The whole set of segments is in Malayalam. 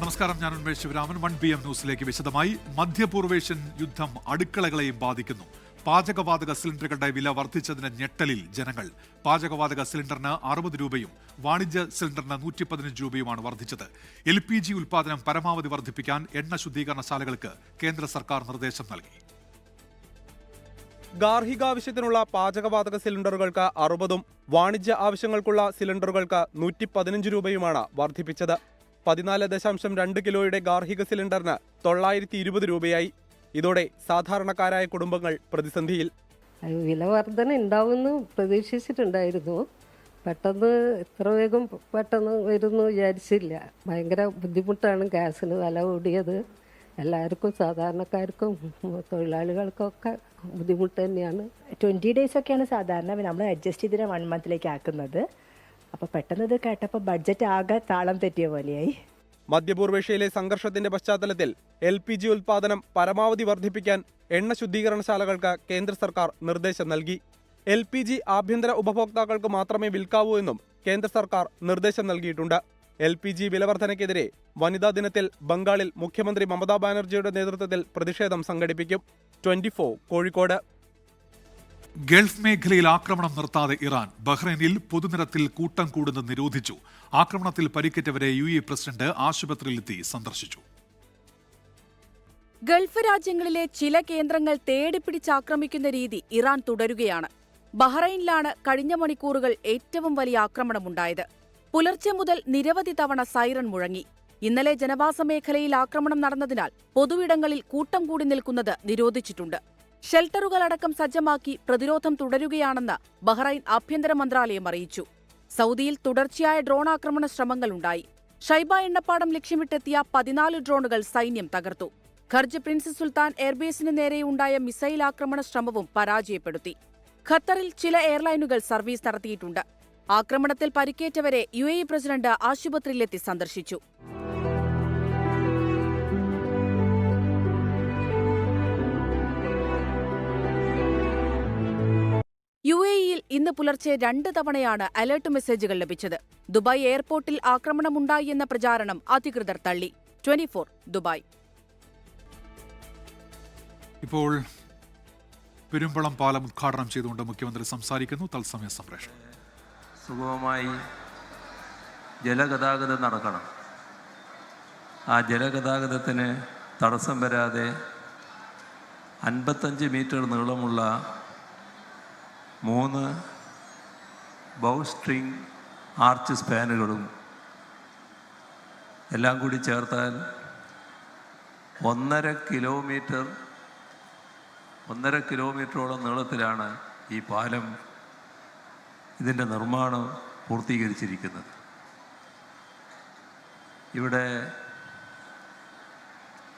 നമസ്കാരം, ഞാൻ ഉന്മേഷ് ശിവരാമൻ. 1PM ന്യൂസിലേക്ക് വിശദമായി. മധ്യപൂർവേഷ്യൻ യുദ്ധം അടുക്കളകളെയും ബാധിക്കുന്നു. പാചകവാതക സിലിണ്ടറുകളുടെ വില വർദ്ധിച്ചതിന് ഞെട്ടലിൽ ജനങ്ങൾ. പാചകവാതക സിലിണ്ടറിന് 60 രൂപയും വാണിജ്യ സിലിണ്ടറിന് 115 രൂപയുമാണ് വർദ്ധിച്ചത്. LPG ഉൽപാദനം പരമാവധി വർദ്ധിപ്പിക്കാൻ എണ്ണ ശുദ്ധീകരണശാലകൾക്ക് കേന്ദ്ര സർക്കാർ നിർദ്ദേശം നൽകി. ഗാർഹികാവശ്യത്തിനുള്ള പാചകവാതക സിലിണ്ടറുകൾക്ക് 60ഉം വാണിജ്യ ആവശ്യങ്ങൾക്കുള്ള സിലിണ്ടറുകൾക്ക് 115 രൂപയുമാണ് വർദ്ധിപ്പിച്ചത്. 14.2 കിലോയുടെ ഗാർഹിക സിലിണ്ടറിന് 920 രൂപയായി. ഇതോടെ സാധാരണക്കാരായ കുടുംബങ്ങൾ പ്രതിസന്ധിയിൽ. വില വർധന ഉണ്ടാവുമെന്ന് പ്രതീക്ഷിച്ചിട്ടുണ്ടായിരുന്നു. പെട്ടെന്ന് ഇത്ര വേഗം പെട്ടെന്ന് വരുമെന്ന് വിചാരിച്ചില്ല. ഭയങ്കര ബുദ്ധിമുട്ടാണ് ഗ്യാസിന് വില കൂടിയത്. എല്ലാവർക്കും, സാധാരണക്കാർക്കും തൊഴിലാളികൾക്കൊക്കെ ബുദ്ധിമുട്ട് തന്നെയാണ്. 20 days ഒക്കെയാണ് സാധാരണ നമ്മൾ അഡ്ജസ്റ്റ് ചെയ്തിട്ട് 1 monthലേക്ക് ആക്കുന്നത്. അപ്പോൾ പെട്ടെന്ന് ഇത് കേട്ടപ്പോൾ ബഡ്ജറ്റ് ആകെ താളം തെറ്റിയ പോലെയായി. മധ്യപൂർവേഷ്യയിലെ സംഘർഷത്തിന്റെ പശ്ചാത്തലത്തിൽ LPG ഉൽപാദനം പരമാവധി വർദ്ധിപ്പിക്കാൻ എണ്ണ ശുദ്ധീകരണശാലകൾക്ക് കേന്ദ്ര സർക്കാർ നിർദ്ദേശം നൽകി. LPG ആഭ്യന്തര ഉപഭോക്താക്കൾക്ക് മാത്രമേ വിൽക്കാവൂ എന്നും കേന്ദ്ര സർക്കാർ നിർദ്ദേശം നൽകിയിട്ടുണ്ട്. LPG വിലവർധനയ്ക്കെതിരെ വനിതാ ദിനത്തിൽ ബംഗാളിൽ മുഖ്യമന്ത്രി മമതാ ബാനർജിയുടെ നേതൃത്വത്തിൽ പ്രതിഷേധം സംഘടിപ്പിക്കും. 24 കോഴിക്കോട്. ഗൾഫ് മേഖലയിൽ ആക്രമണം നിർത്താതെ ഇറാൻ. ബഹ്റൈനിൽ പൊതുനിരത്തിൽ കൂട്ടം കൂടുന്നത് നിരോധിച്ചു. ആക്രമണത്തിൽ പരിക്കേറ്റവരെ UAE പ്രസിഡന്റ് ആശുപത്രിയിലെത്തി സന്ദർശിച്ചു. ഗൾഫ് രാജ്യങ്ങളിലെ ചില കേന്ദ്രങ്ങൾ തേടിപ്പിടിച്ചാക്രമിക്കുന്ന രീതി ഇറാൻ തുടരുകയാണ്. ബഹ്റൈനിലാണ് കഴിഞ്ഞ മണിക്കൂറുകൾ ഏറ്റവും വലിയ ആക്രമണമുണ്ടായത്. പുലർച്ചെ മുതൽ നിരവധി തവണ സൈറൺ മുഴങ്ങി. ഇന്നലെ ജനവാസ മേഖലയിൽ ആക്രമണം നടന്നതിനാൽ പൊതുവിടങ്ങളിൽ കൂട്ടം കൂടി നിൽക്കുന്നത് നിരോധിച്ചിട്ടുണ്ട്. ഷെൽട്ടറുകളടക്കം സജ്ജമാക്കി പ്രതിരോധം തുടരുകയാണെന്ന് ബഹ്റൈൻ ആഭ്യന്തര മന്ത്രാലയം അറിയിച്ചു. സൗദിയിൽ തുടർച്ചയായ ഡ്രോൺ ആക്രമണ ശ്രമങ്ങളുണ്ടായി. ഷൈബ എണ്ണപ്പാടം ലക്ഷ്യമിട്ടെത്തിയ 14 ഡ്രോണുകൾ സൈന്യം തകർത്തു. ഖർജ് പ്രിൻസ് സുൽത്താൻ എയർബേസിന് നേരെയുണ്ടായ മിസൈൽ ആക്രമണ ശ്രമവും പരാജയപ്പെടുത്തി. ഖത്തറിൽ ചില എയർലൈനുകൾ സർവീസ് നടത്തിയിട്ടുണ്ട്. ആക്രമണത്തിൽ പരിക്കേറ്റവരെ UAE പ്രസിഡന്റ് ആശുപത്രിയിലെത്തി സന്ദർശിച്ചു. UAEയിൽ ഇന്ന് പുലർച്ചെ 2 തവണയാണ് അലർട്ട് മെസ്സേജുകൾ ലഭിച്ചത്. ദുബായ് എയർപോർട്ടിൽ ആക്രമണമുണ്ടായി എന്ന പ്രചാരണം അധികൃതർ തള്ളി. 24 ദുബായ്. ഇപ്പോൾ പെരുമ്പളം പാലം ഉദ്ഘാടനം ചെയ്തുകൊണ്ട് മുഖ്യമന്ത്രി സംസാരിക്കുന്നു. തത്സമയ സംപ്രേഷണം. സുഗമമായി ജലഗതാഗതം നടക്കണം. ആ ജലഗതാഗതത്തിന് തടസ്സം വരാതെ 55 മീറ്റർ നീളമുള്ള 3 ബൗ സ്ട്രിങ് ആർച്ച് സ്പാനുകളും എല്ലാം കൂടി ചേർത്താൽ 1.5 കിലോമീറ്ററോളം നീളത്തിലാണ് ഈ പാലം, ഇതിൻ്റെ നിർമ്മാണം പൂർത്തീകരിച്ചിരിക്കുന്നത്. ഇവിടെ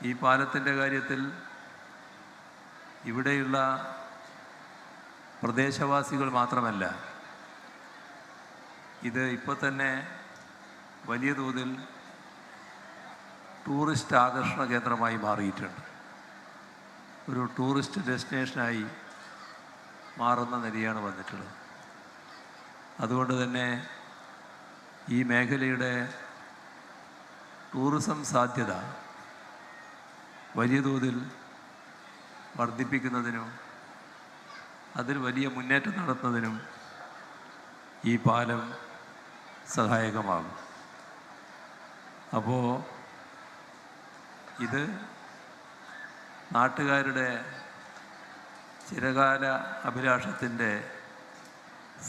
ഈ പാലത്തിൻ്റെ കാര്യത്തിൽ ഇവിടെയുള്ള പ്രദേശവാസികൾ മാത്രമല്ല, ഇത് ഇപ്പോൾ തന്നെ വലിയ തോതിൽ ടൂറിസ്റ്റ് ആകർഷണ കേന്ദ്രമായി മാറിയിട്ടുണ്ട്. ഒരു ടൂറിസ്റ്റ് ഡെസ്റ്റിനേഷനായി മാറുന്ന നിലയാണ് വന്നിട്ടുള്ളത്. അതുകൊണ്ട് തന്നെ ഈ മേഖലയുടെ ടൂറിസം സാധ്യത വലിയ തോതിൽ വർദ്ധിപ്പിക്കുന്നതിനും അതിൽ വലിയ മുന്നേറ്റം നടത്തുന്നതിനും ഈ പാലം സഹായകമാകും. അപ്പോൾ ഇത് നാട്ടുകാരുടെ ചിരകാല അഭിലാഷത്തിൻ്റെ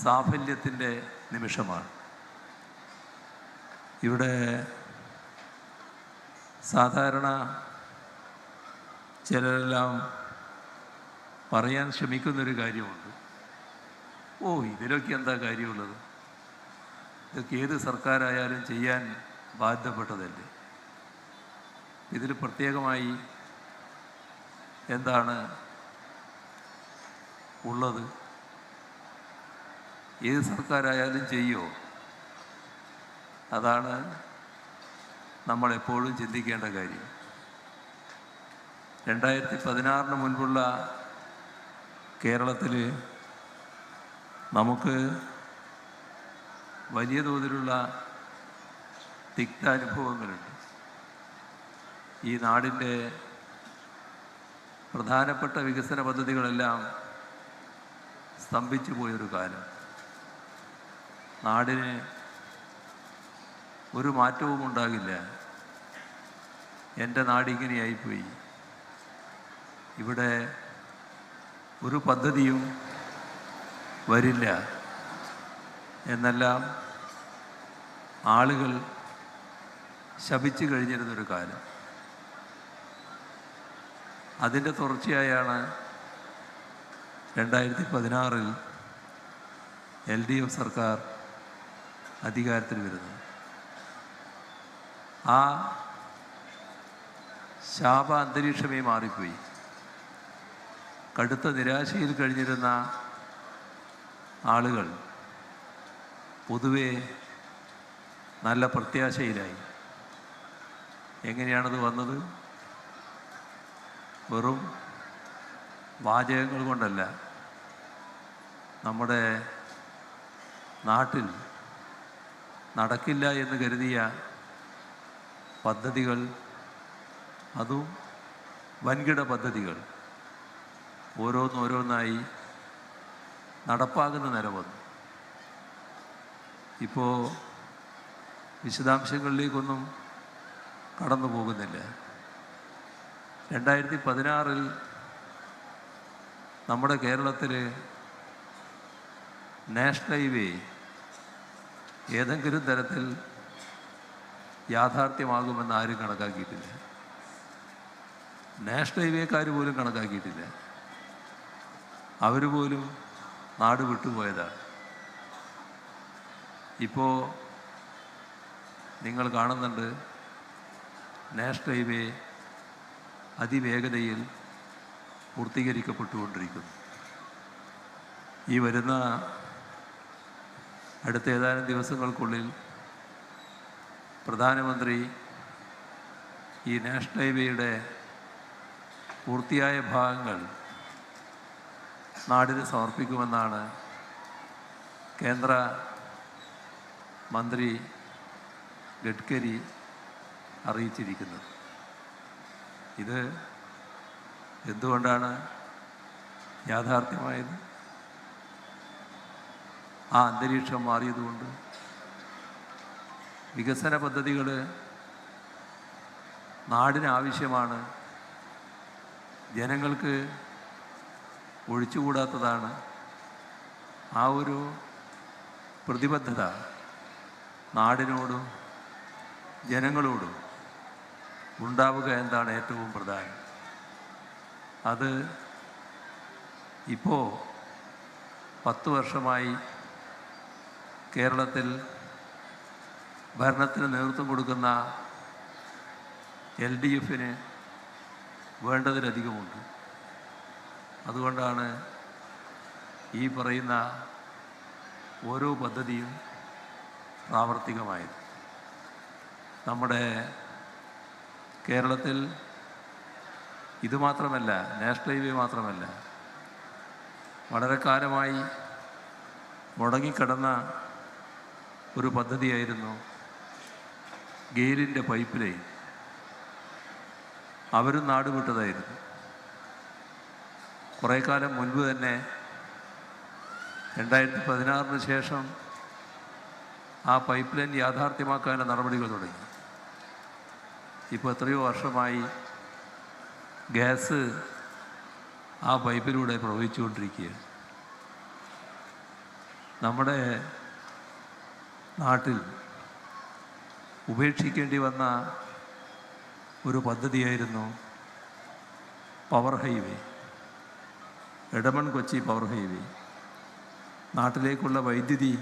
സാഫല്യത്തിൻ്റെ നിമിഷമാണ്. ഇവിടെ സാധാരണ ചിലരെല്ലാം പറയാൻ ശ്രമിക്കുന്നൊരു കാര്യമുണ്ട്. ഇതിലൊക്കെ എന്താ കാര്യമുള്ളത്, ഇതൊക്കെ ഏത് സർക്കാരായാലും ചെയ്യാൻ ബാധ്യപ്പെട്ടതല്ലേ. ഇതിൽ പ്രത്യേകമായി എന്താണ് ഉള്ളത്? ഏത് സർക്കാരായാലും ചെയ്യുമോ? അതാണ് നമ്മളെപ്പോഴും ചിന്തിക്കേണ്ട കാര്യം. 2016 മുൻപുള്ള കേരളത്തിൽ നമുക്ക് വലിയ തോതിലുള്ള തിക്താനുഭവങ്ങളുണ്ട്. ഈ നാടിൻ്റെ പ്രധാനപ്പെട്ട വികസന പദ്ധതികളെല്ലാം സ്തംഭിച്ചു പോയൊരു കാലം. നാടിന് ഒരു മാറ്റവും ഉണ്ടാകില്ല. എൻ്റെ നാടിങ്ങനെയായിപ്പോയി, ഇവിടെ ഒരു പദ്ധതിയും വരില്ല എന്നെല്ലാം ആളുകൾ ശപിച്ചു കഴിഞ്ഞിരുന്നൊരു കാലം. അതിൻ്റെ തുടർച്ചയായാണ് 2016 LDF സർക്കാർ അധികാരത്തിൽ വരുന്നത്. ആ ശാപ അന്തരീക്ഷമേ മാറിപ്പോയി. കടുത്ത നിരാശയിൽ കഴിഞ്ഞിരുന്ന ആളുകൾ പൊതുവെ നല്ല പ്രത്യാശയിലായി. എങ്ങനെയാണത് വന്നത്? വെറും വാചകങ്ങൾ കൊണ്ടല്ല. നമ്മുടെ നാട്ടിൽ നടക്കില്ല എന്ന് കരുതിയ പദ്ധതികൾ, അതും വൻകിട പദ്ധതികൾ ഓരോന്നോരോന്നായി നടപ്പാകുന്ന നില വന്നു. ഇപ്പോൾ വിശദാംശങ്ങളിലേക്കൊന്നും കടന്നു പോകുന്നില്ല. 2016 നമ്മുടെ കേരളത്തിൽ നാഷണൽ ഹൈവേ ഏതെങ്കിലും തരത്തിൽ യാഥാർത്ഥ്യമാകുമെന്ന് ആരും കണക്കാക്കിയിട്ടില്ല. നാഷണൽ ഹൈവേക്കാർ പോലും കണക്കാക്കിയിട്ടില്ല. അവർ പോലും നാട് വിട്ടുപോയതാണ്. ഇപ്പോൾ നിങ്ങൾ കാണുന്നുണ്ട്, നാഷണൽ ഹൈവേ അതിവേഗതയിൽ പൂർത്തീകരിക്കപ്പെട്ടുകൊണ്ടിരിക്കുന്നു. ഈ വരുന്ന അടുത്ത ഏതാനും ദിവസങ്ങൾക്കുള്ളിൽ പ്രധാനമന്ത്രി ഈ നാഷണൽ ഹൈവേയുടെ പൂർത്തിയായ ഭാഗങ്ങൾ നാടിന് സമർപ്പിക്കുമെന്നാണ് കേന്ദ്ര മന്ത്രി ഗഡ്കരി അറിയിച്ചിരിക്കുന്നത്. ഇത് എന്തുകൊണ്ടാണ് യാഥാർത്ഥ്യമായത്? ആ അന്തരീക്ഷം മാറിയതുകൊണ്ട്. വികസന പദ്ധതികൾ നാടിനാവശ്യമാണ്, ജനങ്ങൾക്ക് ഒഴിച്ചുകൂടാത്തതാണ്. ആ ഒരു പ്രതിബദ്ധത നാടിനോടും ജനങ്ങളോടും ഉണ്ടാവുക എന്താണ് ഏറ്റവും പ്രധാനം. അത് ഇപ്പോൾ 10 വർഷമായി കേരളത്തിൽ ഭരണത്തിന് നേതൃത്വം കൊടുക്കുന്ന LDFന് വേണ്ടതിലധികമുണ്ട്. അതുകൊണ്ടാണ് ഈ പറയുന്ന ഓരോ പദ്ധതിയും പ്രാവർത്തികമായത്. നമ്മുടെ കേരളത്തിൽ ഇതുമാത്രമല്ല, നാഷണൽ ഹൈവേ മാത്രമല്ല, വളരെ കാലമായി മുടങ്ങിക്കിടന്ന ഒരു പദ്ധതിയായിരുന്നു ഗെയിലിൻ്റെ പൈപ്പ് ലൈൻ. അവരും നാട് വിട്ടതായിരുന്നു. കുറേ കാലം മുൻപ് തന്നെ 2016 ശേഷം ആ പൈപ്പ് ലൈൻ യാഥാർത്ഥ്യമാക്കാനുള്ള നടപടികൾ തുടങ്ങി. ഇപ്പോൾ എത്രയോ വർഷമായി ഗ്യാസ് ആ പൈപ്പിലൂടെ പ്രവഹിച്ചുകൊണ്ടിരിക്കുകയാണ്. നമ്മുടെ നാട്ടിൽ ഉപേക്ഷിക്കേണ്ടി വന്ന ഒരു പദ്ധതിയായിരുന്നു power highway, Edamon Kochi power highway. നാട്ടിലേക്കുള്ള വൈദ്യുതി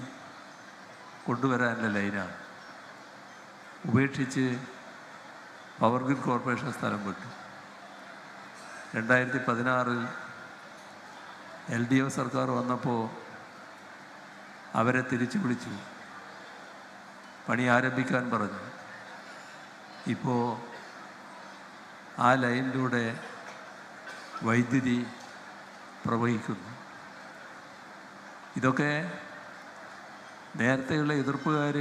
കൊണ്ടുവരാനുള്ള ലൈനാണ്. ഉപേക്ഷിച്ച് പവർ ഗ്രിഡ് കോർപ്പറേഷൻ സ്ഥലം വിട്ടു. 2016 LDF സർക്കാർ വന്നപ്പോൾ അവരെ തിരിച്ചു വിളിച്ചു, പണി ആരംഭിക്കാൻ പറഞ്ഞു. ഇപ്പോൾ ആ ലൈനിലൂടെ വൈദ്യുതി പ്രവഹിക്കുന്നു. ഇതൊക്കെ നേരത്തെയുള്ള എതിർപ്പുകാർ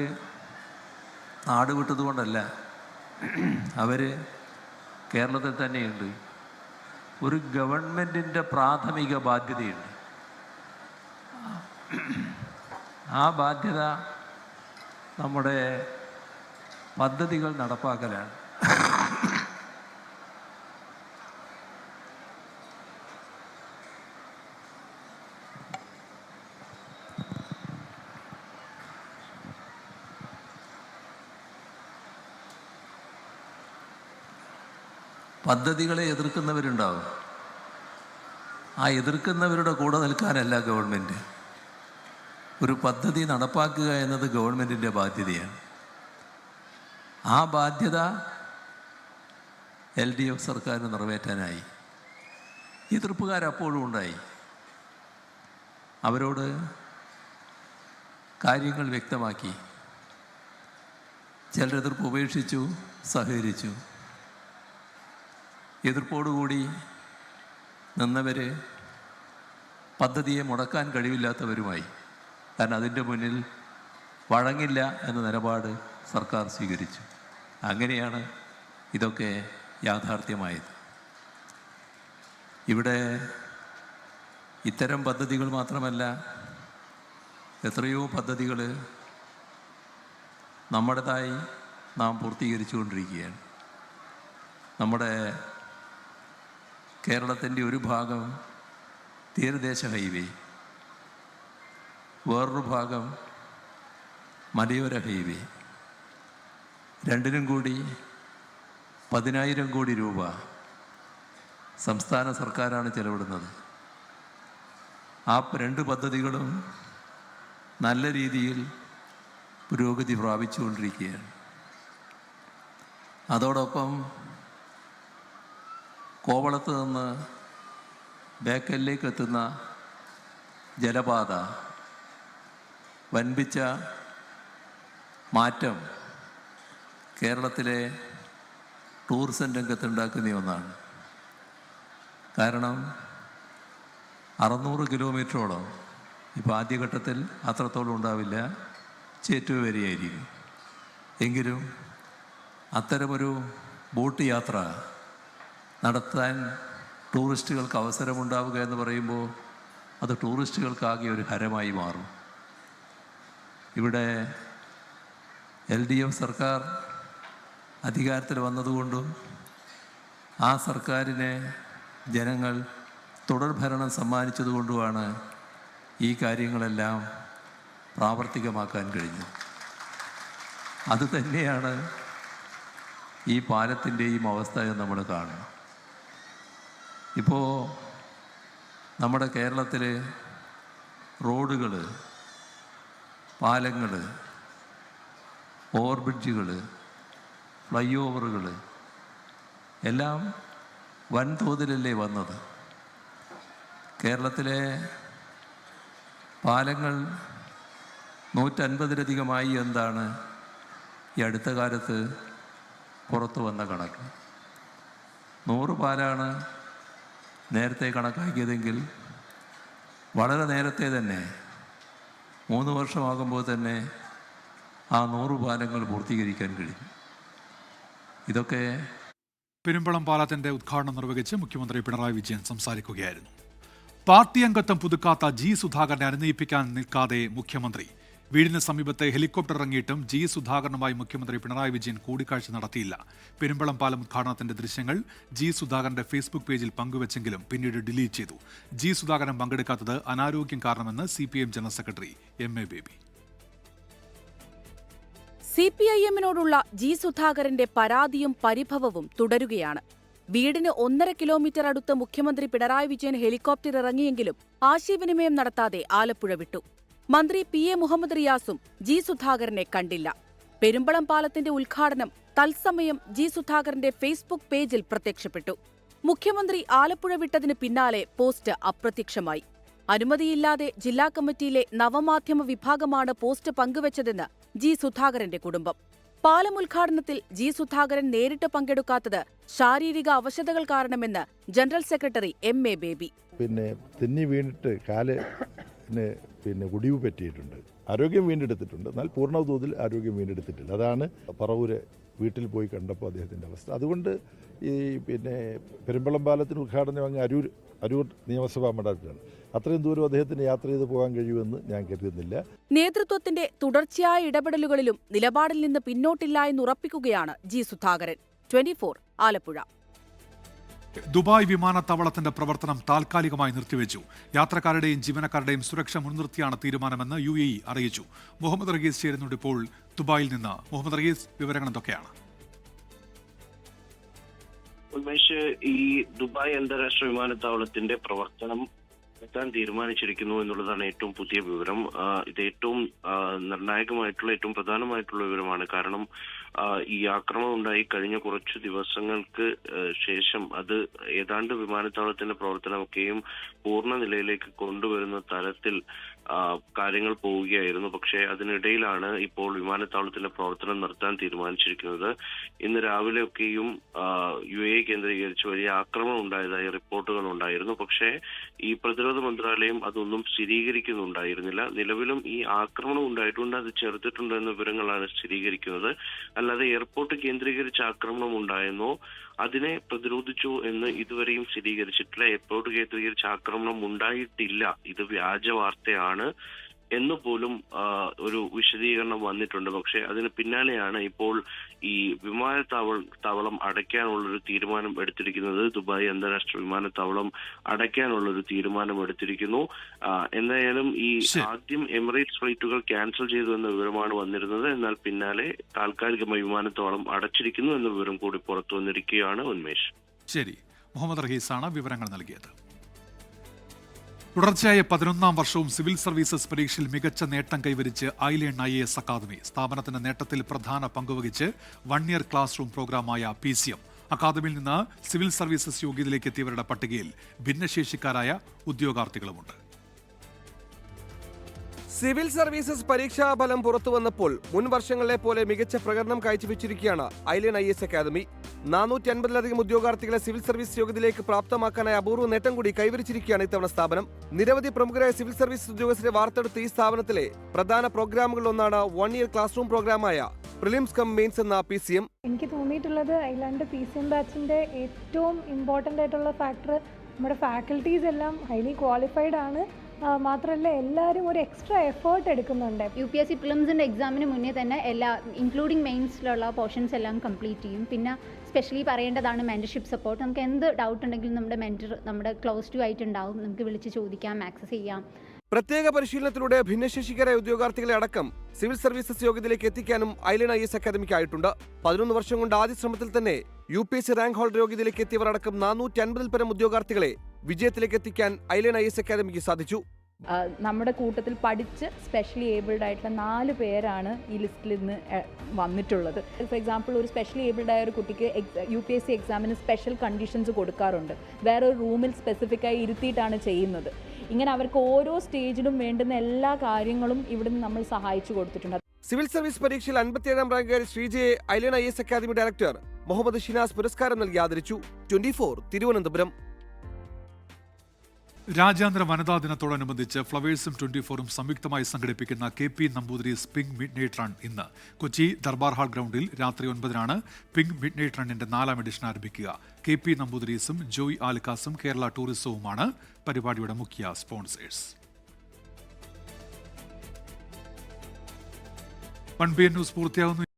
നാട് വിട്ടതുകൊണ്ടല്ല, അവർ കേരളത്തിൽ തന്നെയുണ്ട്. ഒരു ഗവൺമെൻറ്റിൻ്റെ പ്രാഥമിക ബാധ്യതയുണ്ട്. ആ ബാധ്യത നമ്മുടെ പദ്ധതികൾ നടപ്പാക്കലാണ്. പദ്ധതികളെ എതിർക്കുന്നവരുണ്ടാവും. ആ എതിർക്കുന്നവരുടെ കൂടെ നിൽക്കാനല്ല ഗവൺമെൻറ്. ഒരു പദ്ധതി നടപ്പാക്കുക എന്നത് ഗവൺമെൻറ്റിൻ്റെ ബാധ്യതയാണ്. ആ ബാധ്യത LDF സർക്കാരിന് നിറവേറ്റാനായി. എതിർപ്പുകാരപ്പോഴും ഉണ്ടായി. അവരോട് കാര്യങ്ങൾ വ്യക്തമാക്കി. ചിലർ എതിർപ്പ് ഉപേക്ഷിച്ചു, സഹകരിച്ചു. എതിർപ്പോടുകൂടി നിന്നവർ പദ്ധതിയെ മുടക്കാൻ കഴിവില്ലാത്തവരുമായി. കാരണം അതിൻ്റെ മുന്നിൽ വഴങ്ങില്ല എന്ന നിലപാട് സർക്കാർ സ്വീകരിച്ചു. അങ്ങനെയാണ് ഇതൊക്കെ യാഥാർത്ഥ്യമായത്. ഇവിടെ ഇത്തരം പദ്ധതികൾ മാത്രമല്ല, എത്രയോ പദ്ധതികൾ നമ്മുടേതായി നാം പൂർത്തീകരിച്ചു കൊണ്ടിരിക്കുകയാണ്. നമ്മുടെ കേരളത്തിൻ്റെ ഒരു ഭാഗം തീരദേശ ഹൈവേ, വേറൊരു ഭാഗം മലയോര ഹൈവേ. രണ്ടിനും കൂടി 10,000 കോടി രൂപ സംസ്ഥാന സർക്കാരാണ് ചെലവിടുന്നത്. ആ 2 പദ്ധതികളും നല്ല രീതിയിൽ പുരോഗതി പ്രാപിച്ചുകൊണ്ടിരിക്കുകയാണ്. അതോടൊപ്പം കോവളത്ത് നിന്ന് ബേക്കലിലേക്ക് എത്തുന്ന ജലപാത വൻപിച്ച മാറ്റം കേരളത്തിലെ ടൂറിസം രംഗത്തുണ്ടാക്കുന്ന ഒന്നാണ്. കാരണം 600 കിലോമീറ്ററോളം, ഇപ്പോൾ ആദ്യഘട്ടത്തിൽ അത്രത്തോളം ഉണ്ടാവില്ല, ചേറ്റുവ വരെയായിരിക്കും. എങ്കിലും അത്തരമൊരു ബോട്ട് യാത്ര നടത്താൻ ടൂറിസ്റ്റുകൾക്ക് അവസരമുണ്ടാവുക എന്ന് പറയുമ്പോൾ അത് ടൂറിസ്റ്റുകൾക്കാകെ ഒരു ഹരമായി മാറും. ഇവിടെ LDF സർക്കാർ അധികാരത്തിൽ വന്നതുകൊണ്ടും ആ സർക്കാരിനെ ജനങ്ങൾ തുടർഭരണം സമ്മാനിച്ചതുകൊണ്ടുമാണ് ഈ കാര്യങ്ങളെല്ലാം പ്രാവർത്തികമാക്കാൻ കഴിഞ്ഞു. അതുതന്നെയാണ് ഈ പാലത്തിൻ്റെയും അവസ്ഥ എന്ന് നമ്മൾ കാണണം. ഇപ്പോൾ നമ്മുടെ കേരളത്തിൽ റോഡുകൾ, പാലങ്ങൾ, ഓവർബ്രിഡ്ജുകൾ, ഫ്ലൈ ഓവറുകൾ എല്ലാം വൻതോതിലല്ലേ വന്നത്. കേരളത്തിലെ പാലങ്ങൾ 150-ലധികമായി എന്താണ് ഈ അടുത്ത കാലത്ത് പുറത്തു വന്ന കണക്ക്. 100 പാലാണ് നേരത്തെ കണക്കാക്കിയതെങ്കിൽ വളരെ നേരത്തെ തന്നെ 3 വർഷമാകുമ്പോൾ തന്നെ ആ 100 പാലങ്ങൾ പൂർത്തീകരിക്കാൻ കഴിയും. ഇതൊക്കെ പെരുമ്പളം പാലത്തിന്റെ ഉദ്ഘാടനം നിർവഹിച്ച് മുഖ്യമന്ത്രി പിണറായി വിജയൻ സംസാരിക്കുകയായിരുന്നു. പാർട്ടി അംഗത്വം പുതുക്കാത്ത G സുധാകരനെ അനുനയിപ്പിക്കാൻ നിൽക്കാതെ മുഖ്യമന്ത്രി. വീടിന് സമീപത്തെ ഹെലികോപ്റ്റർ ഇറങ്ങിയിട്ടും G സുധാകരനുമായി മുഖ്യമന്ത്രി പിണറായി വിജയൻ കൂടിക്കാഴ്ച നടത്തിയില്ല. പെരുമ്പളം പാലം ഉദ്ഘാടനത്തിന്റെ ദൃശ്യങ്ങൾ G സുധാകരന്റെ ഫേസ്ബുക്ക് പേജിൽ പങ്കുവച്ചെങ്കിലും പിന്നീട് ഡിലീറ്റ് ചെയ്തു. G സുധാകരൻ പങ്കെടുക്കാത്തത് അനാരോഗ്യം കാരണമെന്ന് CPM general secretary MA Baby. CPIM-നോടുള്ള G സുധാകരന്റെ പരാതിയും പരിഭവവും തുടരുകയാണ്. വീടിന് 1.5 കിലോമീറ്റർ അടുത്ത് മുഖ്യമന്ത്രി പിണറായി വിജയൻ ഹെലികോപ്റ്റർ ഇറങ്ങിയെങ്കിലും ആശയവിനിമയം നടത്താതെ ആലപ്പുഴ വിട്ടു. മന്ത്രി PA മുഹമ്മദ് റിയാസും G സുധാകരനെ കണ്ടില്ല. പെരുമ്പളം പാലത്തിന്റെ ഉദ്ഘാടനം തത്സമയം G സുധാകരന്റെ ഫേസ്ബുക്ക് പേജിൽ പ്രത്യക്ഷപ്പെട്ടു. മുഖ്യമന്ത്രി ആലപ്പുഴ വിട്ടതിന് പിന്നാലെ പോസ്റ്റ് അപ്രത്യക്ഷമായി. അനുമതിയില്ലാതെ ജില്ലാ കമ്മിറ്റിയിലെ നവമാധ്യമ വിഭാഗമാണ് പോസ്റ്റ് പങ്കുവച്ചതെന്ന് G സുധാകരന്റെ കുടുംബം. പാലം ഉദ്ഘാടനത്തിൽ G സുധാകരൻ നേരിട്ട് പങ്കെടുക്കാത്തത് ശാരീരിക അവശതകൾ കാരണമെന്ന് ജനറൽ സെക്രട്ടറി MA ബേബി. തെന്നി വീണിട്ട് കാല് ഒടിവ് പറ്റിയിട്ടുണ്ട്. ആരോഗ്യം വീണ്ടെടുത്തിട്ടുണ്ട്, എന്നാൽ പൂർണ്ണ തോതിൽ ആരോഗ്യം വീണ്ടെടുത്തിട്ടില്ല. അതാണ് പറവൂര് വീട്ടിൽ പോയി കണ്ടപ്പോൾ അദ്ദേഹത്തിൻ്റെ അവസ്ഥ. അതുകൊണ്ട് ഈ പിന്നെ പെരുമ്പളം പാലത്തിന് ഉദ്ഘാടനം അങ്ങ് അരൂർ നിയമസഭാ മണ്ഡലത്തിലാണ്. അത്രയും ദൂരം അദ്ദേഹത്തിന് യാത്ര ചെയ്ത് പോകാൻ കഴിയുമെന്ന് ഞാൻ കരുതുന്നില്ല. നേതൃത്വത്തിന്റെ തുടർച്ചയായ ഇടപെടലുകളിലും നിലപാടിൽ നിന്ന് പിന്നോട്ടില്ല എന്നുറപ്പിക്കുകയാണ് ജി സുധാകരൻ. 24 ആലപ്പുഴ. ദുബായ് വിമാനത്താവളത്തിന്റെ പ്രവർത്തനം താൽക്കാലികമായി നിർത്തിവെച്ചു. യാത്രക്കാരുടെയും ജീവനക്കാരുടെയും സുരക്ഷ മുൻനിർത്തിയാണ് തീരുമാനമെന്ന് UAE അറിയിച്ചു. മുഹമ്മദ് റഹീസ് ചേരുന്നുണ്ട് ഇപ്പോൾ ദുബായിൽ നിന്ന്. മുഹമ്മദ് റഹീസ്, വിവരങ്ങൾ എന്തൊക്കെയാണ്? ഉന്മേഷ്, ഈ ദുബായ് അന്താരാഷ്ട്ര വിമാനത്താവളത്തിന്റെ പ്രവർത്തനം നിർത്താൻ തീരുമാനിച്ചിരിക്കുന്നു എന്നുള്ളതാണ് ഏറ്റവും പുതിയ വിവരം. ഇത് ഏറ്റവും നിർണായകമായിട്ടുള്ള, ഏറ്റവും പ്രധാനമായിട്ടുള്ള വിവരമാണ്. കാരണം ഈ ആക്രമണം ഉണ്ടായി കഴിഞ്ഞ കുറച്ചു ദിവസങ്ങൾക്ക് ശേഷം അത് ഏതാണ്ട് വിമാനത്താവളത്തിന്റെ പ്രവർത്തനമൊക്കെയും പൂർണ്ണ നിലയിലേക്ക് കൊണ്ടുവരുന്ന തരത്തിൽ കാര്യങ്ങൾ പോവുകയായിരുന്നു. പക്ഷേ അതിനിടയിലാണ് ഇപ്പോൾ വിമാനത്താവളത്തിന്റെ പ്രവർത്തനം നിർത്താൻ തീരുമാനിച്ചിരിക്കുന്നത്. ഇന്ന് രാവിലെയൊക്കെയും UAE കേന്ദ്രീകരിച്ച് വലിയ ആക്രമണം ഉണ്ടായതായി റിപ്പോർട്ടുകൾ ഉണ്ടായിരുന്നു. പക്ഷേ ഈ പ്രതിരോധ മന്ത്രാലയം അതൊന്നും സ്ഥിരീകരിക്കുന്നുണ്ടായിരുന്നില്ല. നിലവിലും ഈ ആക്രമണം ഉണ്ടായിട്ടുണ്ട്, അത് ചെറുത്തിട്ടുണ്ട് എന്ന വിവരങ്ങളാണ് സ്ഥിരീകരിക്കുന്നത്. അല്ലാതെ എയർപോർട്ട് കേന്ദ്രീകരിച്ച് ആക്രമണം ഉണ്ടായെന്നോ അതിനെ പ്രതിരോധിച്ചു എന്ന് ഇതുവരെയും സ്ഥിരീകരിച്ചിട്ടില്ല. എയർപോർട്ട് കേന്ദ്രീകരിച്ച് ആക്രമണം ഉണ്ടായിട്ടില്ല, ഇത് വ്യാജ വാർത്തയാണ് എന്ന് പോലും ഒരു വിശദീകരണം വന്നിട്ടുണ്ട്. പക്ഷെ അതിന് പിന്നാലെയാണ് ഇപ്പോൾ ഈ വിമാനത്താവളം അടയ്ക്കാനുള്ളൊരു തീരുമാനം എടുത്തിരിക്കുന്നത്. ദുബായ് അന്താരാഷ്ട്ര വിമാനത്താവളം അടയ്ക്കാനുള്ളൊരു തീരുമാനം എടുത്തിരിക്കുന്നു. എന്തായാലും ഈ ആദ്യം എമിറേറ്റ്സ് ഫ്ലൈറ്റുകൾ ക്യാൻസൽ ചെയ്തു എന്ന വിവരമാണ് വന്നിരുന്നത്. എന്നാൽ പിന്നാലെ താൽക്കാലികമായി വിമാനത്താവളം അടച്ചിരിക്കുന്നു എന്ന വിവരം കൂടി പുറത്തു വന്നിരിക്കുകയാണ്. ഉന്മേഷ്, ശരി. മുഹമ്മദ് റഹീസാണ് വിവരങ്ങൾ നൽകിയത്. തുടർച്ചയായ 11ാം വർഷവും സിവിൽ സർവീസസ് പരീക്ഷയിൽ മികച്ച നേട്ടം കൈവരിച്ച് ഐലേൺ IAS അക്കാദമി. സ്ഥാപനത്തിന്റെ നേട്ടത്തിൽ പ്രധാന പങ്കുവഹിച്ച് 1 ഇയർ ക്ലാസ് റൂം പ്രോഗ്രാമായ PCM. അക്കാദമിയിൽ നിന്ന് സിവിൽ സർവീസസ് യോഗ്യതയിലേക്ക് എത്തിയവരുടെ പട്ടികയിൽ ഭിന്നശേഷിക്കാരായ ഉദ്യോഗാർത്ഥികളുമുണ്ട്. സിവിൽ സർവീസസ് പരീക്ഷാഫലം പുറത്തുവന്നപ്പോൾ മുൻ വർഷങ്ങളിലെ പോലെ മികച്ച പ്രകടനം കാഴ്ചവെച്ചിരിക്കുകയാണ് iLearn IAS academy. 450-ലധികം ഉദ്യോഗാർത്ഥികളെ civil service യോഗ്യതയിലേക്ക് പ്രാപ്തമാക്കാനായ അപൂർവ നേട്ടം കൂടി കൈവരിച്ചിരിക്കുകയാണ് ഇത്തവണ സ്ഥാപനം. നിരവധി പ്രമുഖരായ സിവിൽ സർവീസ് ഉദ്യോഗസ്ഥരെ വാർത്തെടുത്ത ഈ സ്ഥാപനത്തിലെ പ്രധാന പ്രോഗ്രാമുകളിലൊന്നാണ് 1 ഇയർ ക്ലാസ് റൂം പ്രോഗ്രാമായ പ്രിലിംസ് കം മെയിൻസ് എന്ന PCM. എനിക്ക് തോന്നിയിട്ടുള്ളത് ഐലാൻഡ് PCM ബാച്ചിന്റെ ഏറ്റവും ഇമ്പോർട്ടൻ്റ് ആയിട്ടുള്ള ഫാക്ടർ നമ്മുടെ ഫാക്കൽറ്റീസ് എല്ലാം ഹൈലി ക്വാളിഫൈഡ് ആണ്. മാത്രമല്ല എല്ലാവരും ഒരു എക്സ്ട്രാ എഫേർട്ട് എടുക്കുന്നുണ്ട്. UPSC പ്രിലിംസിൻ്റെ എക്സാമിന് മുന്നേ തന്നെ എല്ലാ ഇൻക്ലൂഡിങ് മെയിൻസിലുള്ള പോർഷൻസ് എല്ലാം കംപ്ലീറ്റ് ചെയ്യും. പിന്നെ സ്പെഷ്യലി പറയേണ്ടതാണ് മെൻറ്റർഷിപ്പ് സപ്പോർട്ട്. നമുക്ക് എന്ത് ഡൗട്ട് ഉണ്ടെങ്കിലും നമ്മുടെ മെൻറ്റർ നമ്മുടെ ക്ലോസ് ടു ആയിട്ടുണ്ടാവും, നമുക്ക് വിളിച്ച് ചോദിക്കാം, ആക്സസ് ചെയ്യാം. പ്രത്യേക പരിശീലനത്തിലൂടെ ഭിന്നശേഷിക്കാരായ ഉദ്യോഗാർത്ഥികളെ അടക്കം സിവിൽ സർവീസസ് യോഗ്യതയിലേക്ക് എത്തിക്കാനും ഐലേൺ IAS അക്കാദമിക്കായിട്ടുണ്ട്. 11 വർഷം കൊണ്ട് ആദ്യ ശ്രമത്തിൽ തന്നെ UPSC റാങ്ക് ഹോൾഡർ യോഗ്യതയിലേക്ക് എത്തിയവർ അടക്കം 450-ൽ പരം ഉദ്യോഗാർത്ഥികളെ വിജയത്തിലേക്ക് എത്തിക്കാൻ ഐലേൺ IAS അക്കാദമിക്ക് സാധിച്ചു. നമ്മുടെ കൂട്ടത്തിൽ പഠിച്ച് സ്പെഷ്യലി ഏബിൾഡ് ആയിട്ടുള്ള 4 പേരാണ് ഈ ലിസ്റ്റിൽ നിന്ന് വന്നിട്ടുള്ളത്. ഫോർ എക്സാമ്പിൾ, ഒരു സ്പെഷ്യലി ഏബിൾഡ് ആയ ഒരു കുട്ടിക്ക് UPSC എക്സാമിന് സ്പെഷ്യൽ കണ്ടീഷൻസ് കൊടുക്കാറുണ്ട്. വേറൊരു റൂമിൽ സ്പെസിഫിക്കായി ഇരുത്തിയിട്ടാണ് ചെയ്യുന്നത്. ഇങ്ങനെ അവർക്ക് ഓരോ സ്റ്റേജിലും വേണ്ടുന്ന എല്ലാ കാര്യങ്ങളും ഇവിടുന്ന് നമ്മൾ സഹായിച്ചു കൊടുത്തിട്ടുണ്ട്. സിവിൽ സർവീസ് പരീക്ഷയിൽ 57ാം റാങ്കുകാരി ശ്രീജയെ iLearn IAS academy director Muhammad Shinas പുരസ്കാരം നൽകി ആദരിച്ചു. 24 തിരുവനന്തപുരം. രാജ്യാന്തര വനിതാ ദിനത്തോടനുബന്ധിച്ച് ഫ്ലവേഴ്സും 24ഉം സംയുക്തമായി സംഘടിപ്പിക്കുന്ന KP Namboodiri's pink mid night run ഇന്ന് കൊച്ചി ദർബാർ ഹാൾ ഗ്രൗണ്ടിൽ രാത്രി 9-നാണ് പിങ്ക് മിഡ് നൈറ്റ് റണ്ണിന്റെ 4ാം എഡിഷൻ ആരംഭിക്കുക. KP നമ്പൂതിരീസും ജോയ് ആലുക്കാസും കേരള ടൂറിസവുമാണ് പരിപാടിയുടെ മുഖ്യ സ്പോൺസേഴ്സ്. 1 PM ന്യൂസ് പൂർത്തിയാകുന്നു.